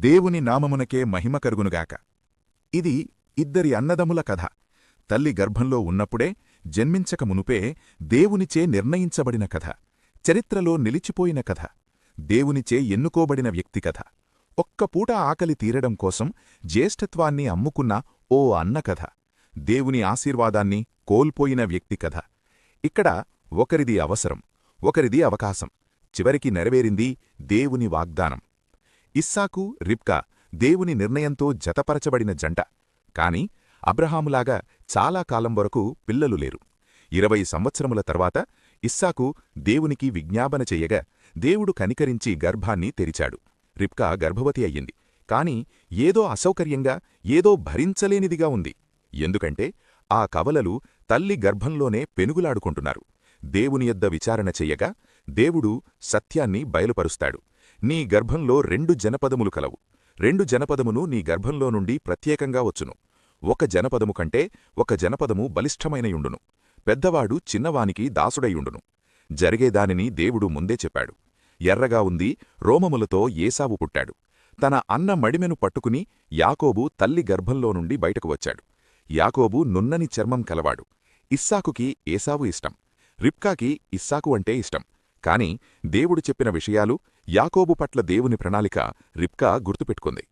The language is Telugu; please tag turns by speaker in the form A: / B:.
A: దేవుని నామమునకే మహిమ కలుగునుగాక. ఇది ఇద్దరి అన్నదముల కథ. తల్లి గర్భంలో ఉన్నప్పుడే, జన్మించక మునుపే దేవునిచే నిర్ణయించబడిన కథ. చరిత్రలో నిలిచిపోయిన కథ. దేవునిచే ఎన్నుకోబడిన వ్యక్తి కథ. ఒక్క పూట ఆకలి తీరడం కోసం జ్యేష్ఠత్వాన్ని అమ్ముకున్న ఓ అన్న కథ. దేవుని ఆశీర్వాదాన్ని కోల్పోయిన వ్యక్తి కథ. ఇక్కడ ఒకరిది అవసరం, ఒకరిది అవకాశం. చివరికి నెరవేరింది దేవుని వాగ్దానం. ఇస్సాకు, రిబ్కా దేవుని నిర్ణయంతో జతపరచబడిన జంట. కాని అబ్రహాములాగా చాలా కాలం వరకు పిల్లలు లేరు. 20 సంవత్సరముల తర్వాత ఇస్సాకు దేవునికి విజ్ఞాపన చెయ్యగా దేవుడు కనికరించి గర్భాన్ని తెరిచాడు. రిబ్కా గర్భవతి అయ్యింది. కాని ఏదో అసౌకర్యంగా, ఏదో భరించలేనిదిగా ఉంది. ఎందుకంటే ఆ కవలలు తల్లి గర్భంలోనే పెనుగులాడుకుంటున్నారు. దేవుని యొద్ద విచారణ చెయ్యగా దేవుడు సత్యాన్ని బయలుపరుస్తాడు. నీ గర్భంలో 2 జనపదములు కలవు. 2 జనపదమును నీ గర్భంలో నుండి ప్రత్యేకంగా వచ్చును. ఒక జనపదము కంటే ఒక జనపదము బలిష్ఠమైనయుండును. పెద్దవాడు చిన్నవానికి దాసుడైయుండును. జరిగేదానిని దేవుడు ముందే చెప్పాడు. ఎర్రగా ఉంది, రోమములతో ఏసావు పుట్టాడు. తన అన్న మడిమెను పట్టుకుని యాకోబు తల్లి గర్భంలో నుండి బయటకు వచ్చాడు. యాకోబు నున్నని చర్మం కలవాడు. ఇస్సాకుకి ఏసావు ఇష్టం. రిబ్కాకి ఇస్సాకు అంటే ఇష్టం. కాని దేవుడు చెప్పిన విషయాలు, యాకోబు పట్ల దేవుని ప్రణాళిక రిబ్కా గుర్తుపెట్టుకుంది.